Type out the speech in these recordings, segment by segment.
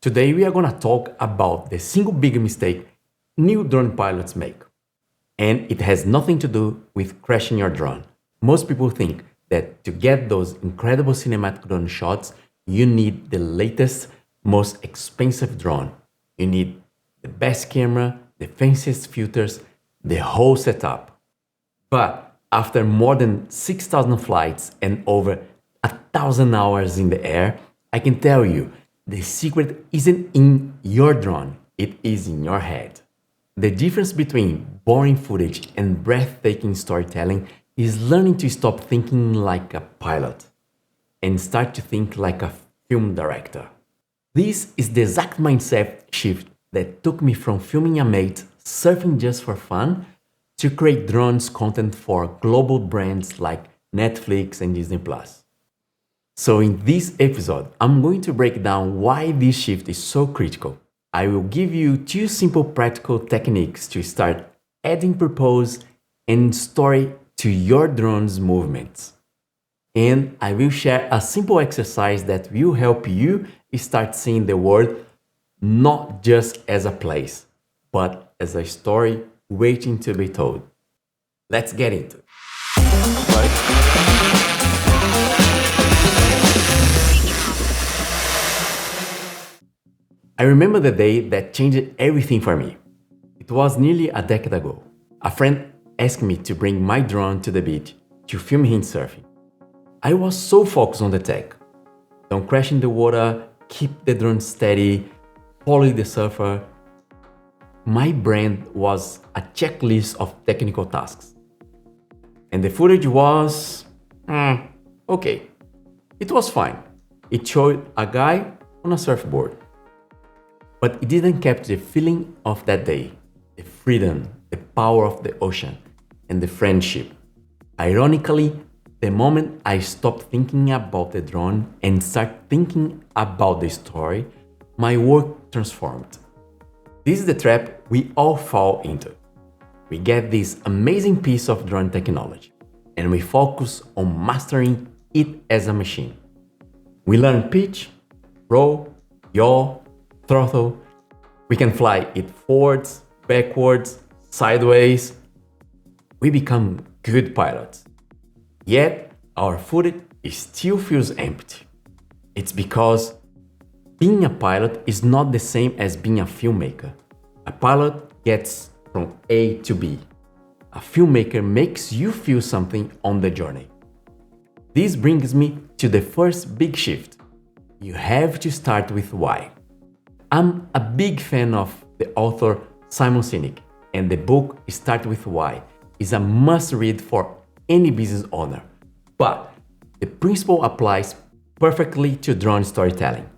Today we are going to talk about the single big mistake new drone pilots make. And it has nothing to do with crashing your drone. Most people think that to get those incredible cinematic drone shots, you need the latest, most expensive drone. You need the best camera, the fanciest filters, the whole setup. But after more than 6,000 flights and over 1,000 hours in the air, I can tell you the secret isn't in your drone, it is in your head. The difference between boring footage and breathtaking storytelling is learning to stop thinking like a pilot and start to think like a film director. This is the exact mindset shift that took me from filming a mate surfing just for fun to create drones content for global brands like Netflix and Disney+. So in this episode, I'm going to break down why this shift is so critical. I will give you 2 simple practical techniques to start adding purpose and story to your drone's movements. And I will share a simple exercise that will help you start seeing the world not just as a place, but as a story waiting to be told. Let's get into it. I remember the day that changed everything for me. It was nearly a decade ago. A friend asked me to bring my drone to the beach to film him surfing. I was so focused on the tech. Don't crash in the water, keep the drone steady, follow the surfer. My brain was a checklist of technical tasks. And the footage was... okay. It was fine. It showed a guy on a surfboard. But it didn't capture the feeling of that day, the freedom, the power of the ocean, and the friendship. Ironically, the moment I stopped thinking about the drone and started thinking about the story, my work transformed. This is the trap we all fall into. We get this amazing piece of drone technology, and we focus on mastering it as a machine. We learn pitch, roll, yaw, throttle. We can fly it forwards, backwards, sideways. We become good pilots. Yet, our footage still feels empty. It's because being a pilot is not the same as being a filmmaker. A pilot gets from A to B. A filmmaker makes you feel something on the journey. This brings me to the first big shift. You have to start with why. I'm a big fan of the author Simon Sinek, and the book Start With Why is a must-read for any business owner. But the principle applies perfectly to drone storytelling.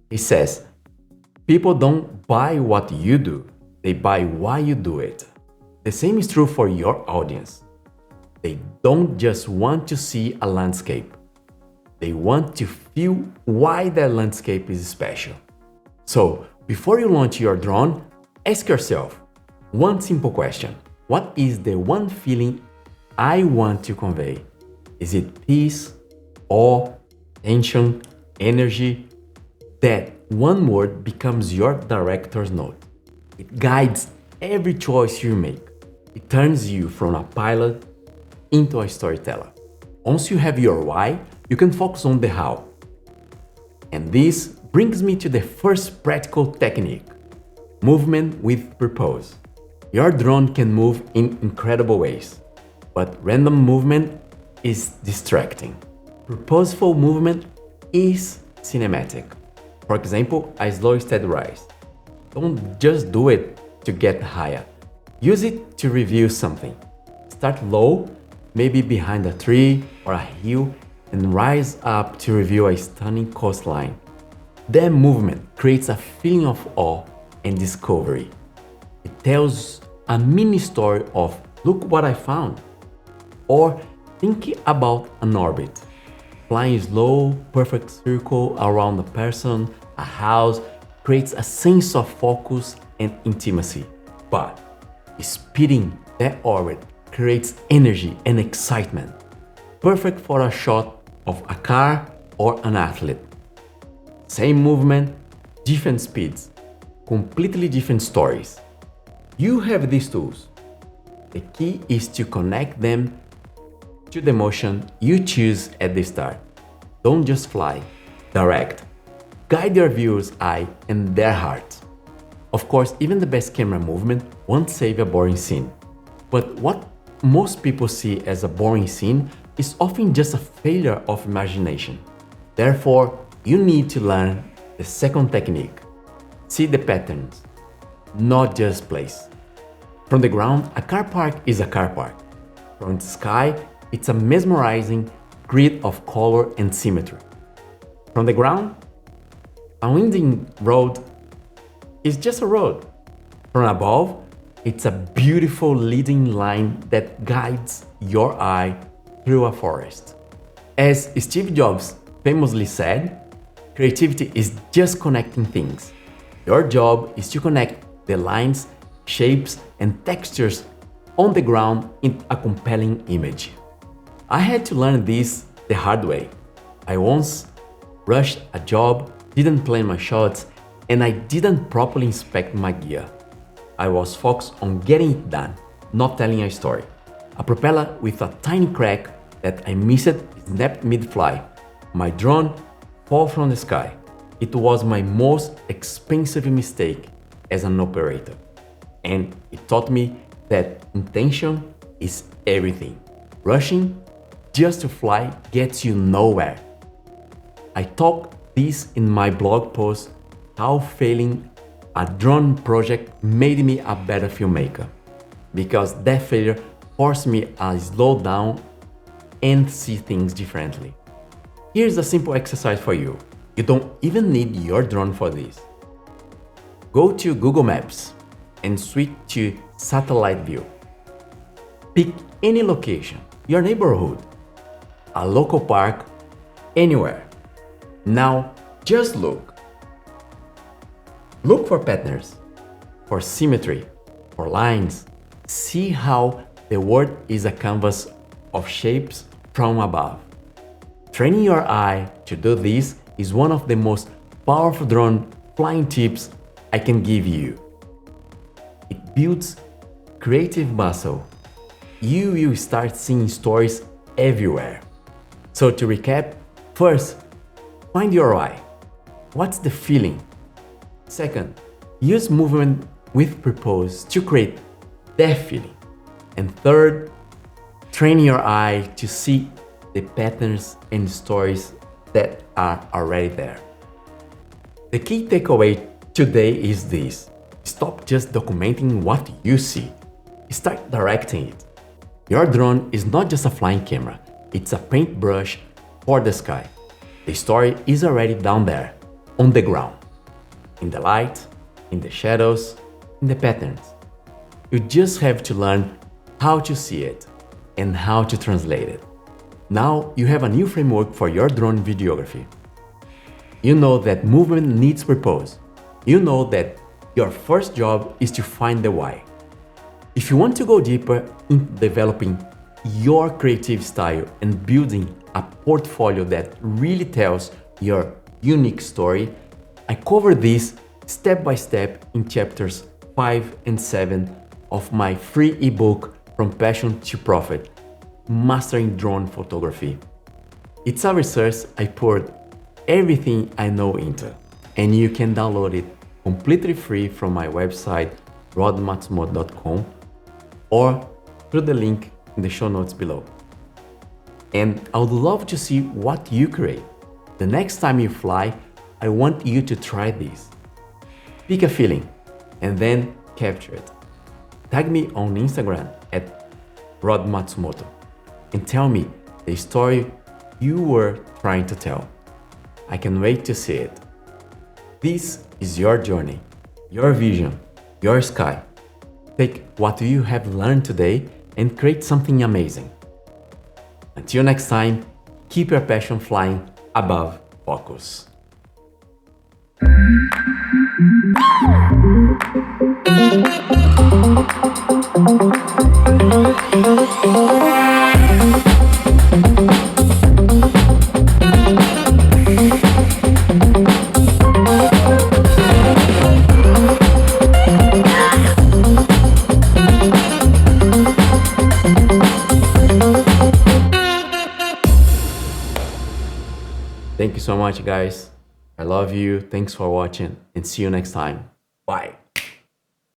He says, people don't buy what you do, they buy why you do it. The same is true for your audience. They don't just want to see a landscape. They want to feel why that landscape is special. So, before you launch your drone, ask yourself one simple question. What is the one feeling I want to convey? Is it peace, awe, tension, energy? That one word becomes your director's note. It guides every choice you make. It turns you from a pilot into a storyteller. Once you have your why, you can focus on the how. And this brings me to the first practical technique, movement with purpose. Your drone can move in incredible ways, but random movement is distracting. Purposeful movement is cinematic. For example, a slow steady rise. Don't just do it to get higher. Use it to review something. Start low, maybe behind a tree or a hill, and rise up to review a stunning coastline. That movement creates a feeling of awe and discovery. It tells a mini story of, look what I found. Or thinking about an orbit. Flying slow, perfect circle around a person, a house, creates a sense of focus and intimacy. But speeding that orbit creates energy and excitement. Perfect for a shot of a car or an athlete. Same movement, different speeds, completely different stories. You have these tools. The key is to connect them to the motion you choose at the start. Don't just fly, direct. Guide your viewer's eye and their heart. Of course, even the best camera movement won't save a boring scene. But what most people see as a boring scene is often just a failure of imagination. Therefore, you need to learn the second technique. See the patterns, not just place. From the ground, a car park is a car park. From the sky, it's a mesmerizing grid of color and symmetry. From the ground, a winding road is just a road. From above, it's a beautiful leading line that guides your eye through a forest. As Steve Jobs famously said, creativity is just connecting things. Your job is to connect the lines, shapes, and textures on the ground in a compelling image. I had to learn this the hard way. I once rushed a job, didn't plan my shots, and I didn't properly inspect my gear. I was focused on getting it done, not telling a story. A propeller with a tiny crack that I missed snapped mid-fly. My drone fell from the sky. It was my most expensive mistake as an operator. And it taught me that intention is everything. Rushing just to fly gets you nowhere. I talk this in my blog post, how failing a drone project made me a better filmmaker. Because that failure forced me to slow down and see things differently. Here's a simple exercise for you. You don't even need your drone for this. Go to Google Maps and switch to satellite view. Pick any location, your neighborhood, a local park, anywhere. Now just look. Look for patterns, for symmetry, for lines. See how the world is a canvas of shapes from above. Training your eye to do this is one of the most powerful drone flying tips I can give you. It builds creative muscle. You will start seeing stories everywhere. So to recap, first, find your why. What's the feeling? Second, use movement with purpose to create that feeling. And third, train your eye to see the patterns and stories that are already there. The key takeaway today is this. Stop just documenting what you see. Start directing it. Your drone is not just a flying camera, it's a paintbrush for the sky. The story is already down there, on the ground. In the light, in the shadows, in the patterns. You just have to learn how to see it and how to translate it. Now you have a new framework for your drone videography. You know that movement needs purpose. You know that your first job is to find the why. If you want to go deeper in developing your creative style and building a portfolio that really tells your unique story, I cover this step by step in chapters 5 and 7 of my free ebook From Passion to Profit, Mastering Drone Photography. It's a research I poured everything I know into, and you can download it completely free from my website rodmatsumoto.com or through the link in the show notes below. And I would love to see what you create. The next time you fly, I want you to try this. Pick a feeling and then capture it. Tag me on Instagram at rodmatsumoto and tell me the story you were trying to tell. I can wait to see it. This is your journey, your vision, your sky. Take what you have learned today and create something amazing. Until next time, keep your passion flying above focus. Thank you so much, guys. I love you. Thanks for watching and see you next time. Bye.